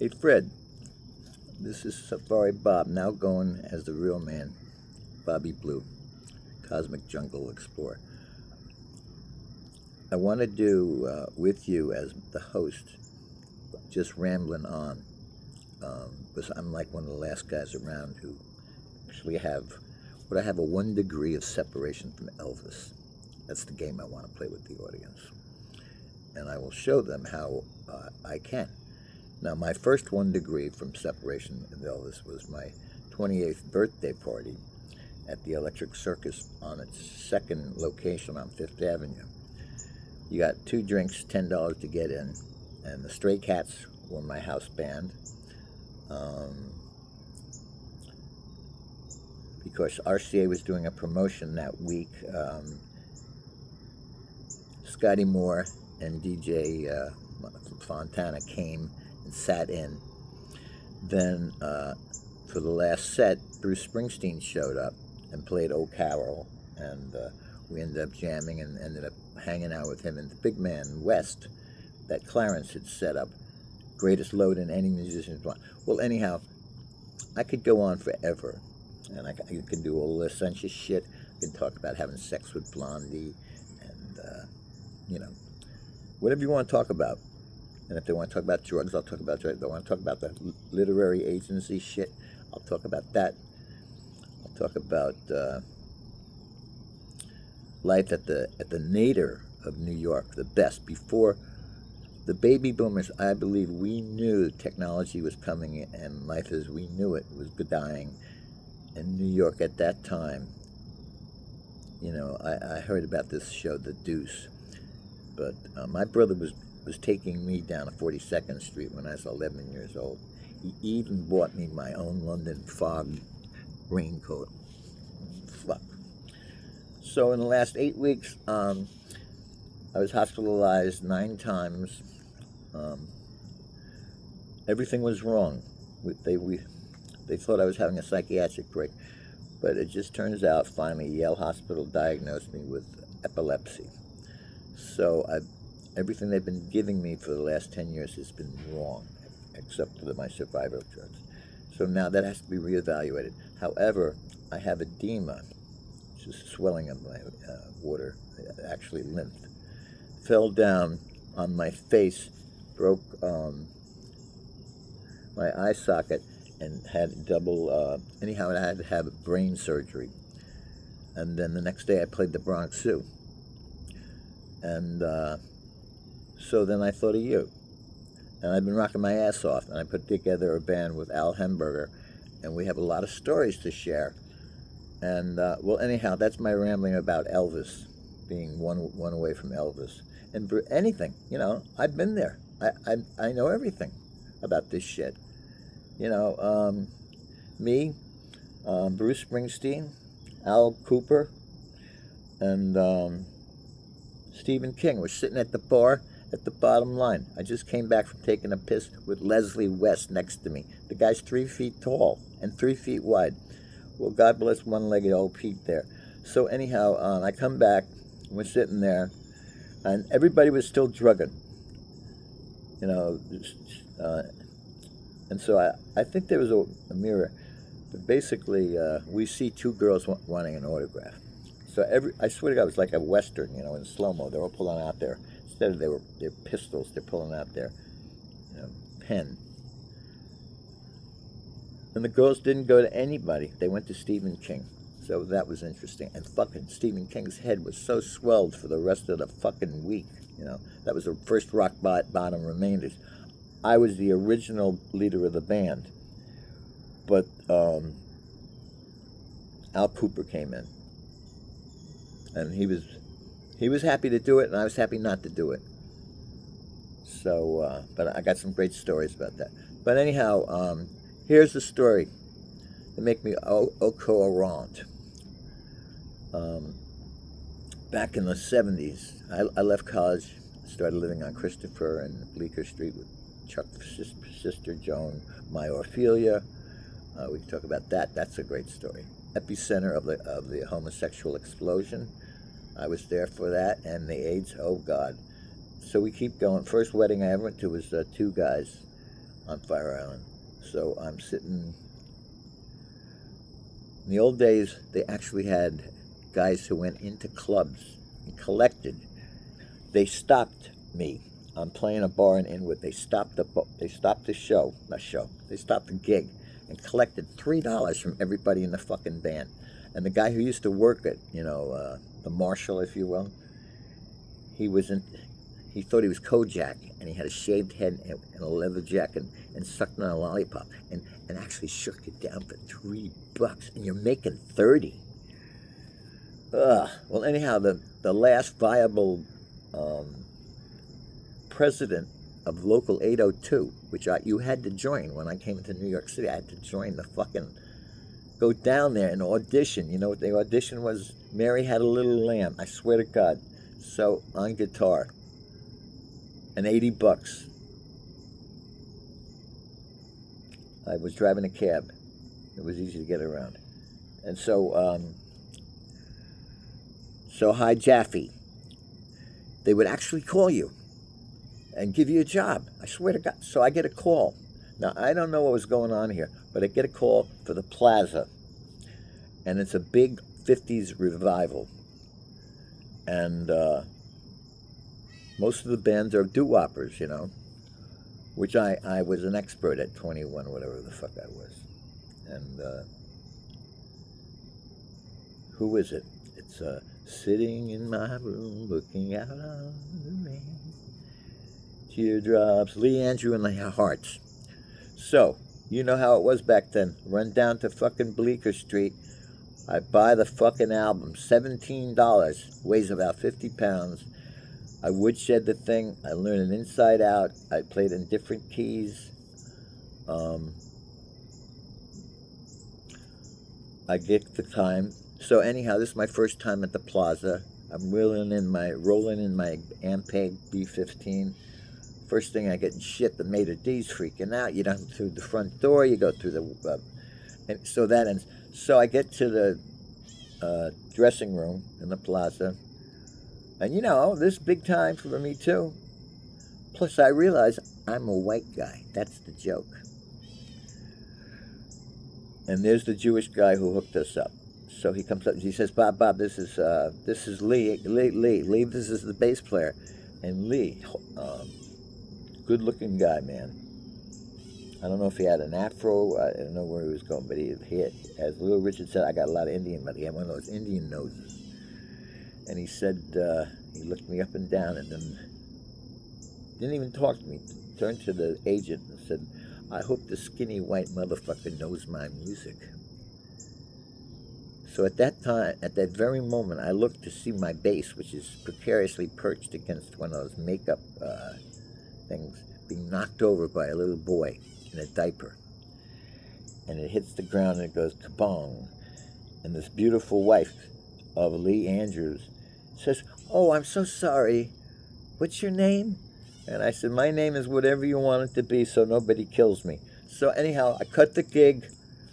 Hey Fred, this is Safari Bob, now going as the real man, Bobby Blue, Cosmic Jungle Explorer. I want to do with you as the host, just rambling on, because I'm like one of the last guys around who actually I have a 1 degree of separation from Elvis. That's the game I want to play with the audience. And I will show them how I can. Now, my first 1 degree from separation of Elvis was my 28th birthday party at the Electric Circus on its second location on Fifth Avenue. You got 2 drinks, $10 to get in, and the Stray Cats were my house band. Because RCA was doing a promotion that week, Scotty Moore and DJ Fontana came and sat in. Then for the last set, Bruce Springsteen showed up and played "Oh Carol," and we ended up jamming and ended up hanging out with him and the big man West that Clarence had set up. Greatest load in any musician's mind. Well, anyhow, I could go on forever, and I can do all this sensuous shit. I can talk about having sex with Blondie, and whatever you want to talk about. And if they want to talk about drugs, I'll talk about drugs. If they want to talk about the literary agency shit, I'll talk about that. I'll talk about life at the nadir of New York, the best. Before the baby boomers, I believe we knew technology was coming and life as we knew it was dying in New York at that time. I heard about this show, The Deuce, but my brother was taking me down to 42nd Street when I was 11 years old. He even bought me my own London fog raincoat. Fuck. So in the last 8 weeks, I was hospitalized 9 times. Everything was wrong. They thought I was having a psychiatric break, but it just turns out finally Yale Hospital diagnosed me with epilepsy. So everything they've been giving me for the last 10 years has been wrong, except for my survival drugs. So now that has to be reevaluated. However, I have edema, which is swelling of my water, actually lymph. Fell down on my face, broke my eye socket, and had double, anyhow, I had to have brain surgery. And then the next day I played the Bronx Zoo. And so then I thought of you. And I've been rocking my ass off, and I put together a band with Al Hemberger, and we have a lot of stories to share. And, well, anyhow, that's my rambling about Elvis, being one away from Elvis. And anything, I've been there. I know everything about this shit. Me, Bruce Springsteen, Al Cooper, and Stephen King was sitting at the bar at the bottom line. I just came back from taking a piss with Leslie West next to me. The guy's 3 feet tall and 3 feet wide. Well, God bless one-legged old Pete there. So anyhow, I come back, we're sitting there, and everybody was still drugging. And so I think there was a mirror. But basically, we see 2 girls wanting an autograph. So I swear to God, it was like a Western, in slow-mo. They were pulling out their, instead of their pistols, they're pulling out their pen. And the girls didn't go to anybody. They went to Stephen King. So that was interesting. And fucking Stephen King's head was so swelled for the rest of the fucking week. That was the first rock bottom remainders. I was the original leader of the band. But Al Cooper came in. And he was happy to do it, and I was happy not to do it. So, but I got some great stories about that. But anyhow, here's the story that make me au courant. Back in the 70s, I left college, started living on Christopher and Bleecker Street with Chuck's sister Joan, my Ophelia. We can talk about that. That's a great story. Epicenter of the homosexual explosion. I was there for that, and the AIDS. Oh God! So we keep going. First wedding I ever went to was 2 guys. on Fire Island. So I'm sitting. In the old days, they actually had guys who went into clubs and collected. They stopped me. I'm playing a bar in Inwood. They stopped the show, not show. They stopped the gig, and collected $3 from everybody in the fucking band. And the guy who used to work it, the marshal, if you will, he thought he was Kojak, and he had a shaved head and a leather jacket and sucked on a lollipop and actually shook it down for $3, and you're making 30. Well, anyhow, the last viable president of Local 802, which you had to join when I came into New York City. I had to join go down there and audition. You know what the audition was? Mary Had a Little Lamb. I swear to God. So, on guitar. And $80. I was driving a cab. It was easy to get around. And so hi Jaffe. They would actually call you and give you a job. I swear to God. So I get a call. Now, I don't know what was going on here, but I get a call for the Plaza. And it's a big 50s revival. And most of the bands are doo-woppers, which I was an expert at 21, whatever the fuck I was. And who is it? It's sitting in my room, looking out on the rain. Teardrops, Lee Andrew and the Hearts. So, you know how it was back then. Run down to fucking Bleecker Street. I buy the fucking album, $17, weighs about 50 pounds. I woodshed the thing. I learned it inside out. I played in different keys. I get the time. So anyhow, this is my first time at the Plaza. I'm rolling in my Ampeg B15. First thing I get shit, the maitre d's freaking out. You don't through the front door, you go through the and so that ends. So I get to the dressing room in the Plaza, and this is big time for me too. Plus I realize I'm a white guy. That's the joke. And there's the Jewish guy who hooked us up. So he comes up and he says, Bob, this is Lee, this is the bass player. And Lee, good looking guy, man. I don't know if he had an afro, I don't know where he was going, but he had, as Little Richard said, I got a lot of Indian, but he had one of those Indian noses. And he said, he looked me up and down and then didn't even talk to me, turned to the agent and said, I hope the skinny white motherfucker knows my music. So at that time, at that very moment, I looked to see my bass, which is precariously perched against one of those makeup things, being knocked over by a little boy in a diaper. And it hits the ground and it goes kabong. And this beautiful wife of Lee Andrews says, oh, I'm so sorry. What's your name? And I said, my name is whatever you want it to be so nobody kills me. So anyhow, I cut the gig.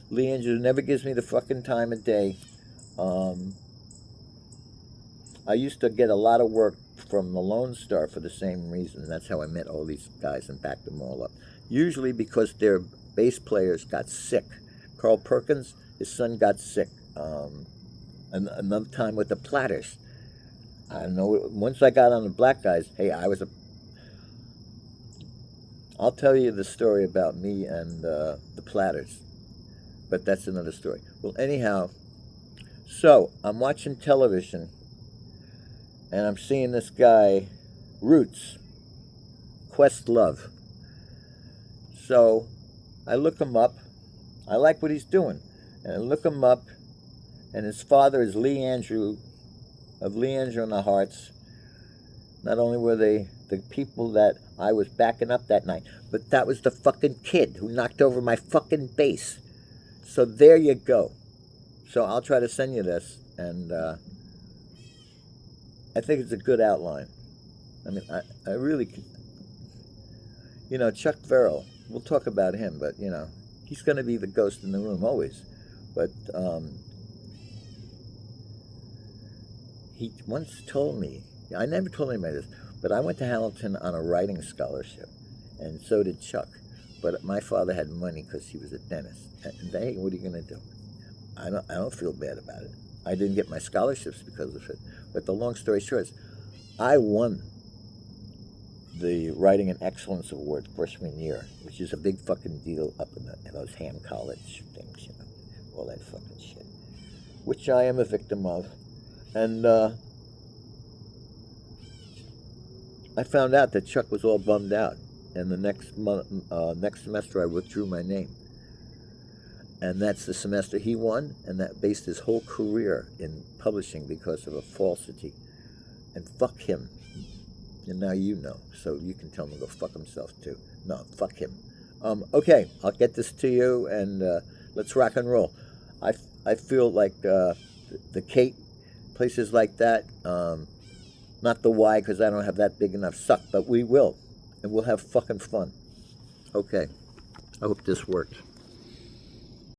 Lee Andrews never gives me the fucking time of day. I used to get a lot of work from the Lone Star for the same reason. That's how I met all these guys and backed them all up. Usually because their bass players got sick. Carl Perkins, his son got sick. Another time with the Platters. I don't know, once I got on the Black Guys, hey, I'll tell you the story about me and the Platters. But that's another story. Well, anyhow, so I'm watching television, and I'm seeing this guy, Roots, Questlove. So I look him up. I like what he's doing. And I look him up, and his father is Lee Andrew, of Lee Andrew and the Hearts. Not only were they the people that I was backing up that night, but that was the fucking kid who knocked over my fucking bass. So there you go. So I'll try to send you this, and I think it's a good outline. I mean, I really, Chuck Verrill, we'll talk about him, but, he's going to be the ghost in the room always. But he once told me, I never told anybody this, but I went to Hamilton on a writing scholarship, and so did Chuck. But my father had money because he was a dentist. And hey, what are you going to do? I don't feel bad about it. I didn't get my scholarships because of it. But the long story short is, I won the Writing and Excellence Award freshman year, which is a big fucking deal up in those ham college things, you know, all that fucking shit, which I am a victim of. And I found out that Chuck was all bummed out, and the next semester I withdrew my name. And that's the semester he won, and that based his whole career in publishing because of a falsity. And fuck him. And now you know, so you can tell him to go fuck himself too. No, fuck him. Okay, I'll get this to you, and let's rock and roll. I feel like the Kate, places like that, not the Y because I don't have that big enough suck, but we will, and we'll have fucking fun. Okay, I hope this worked.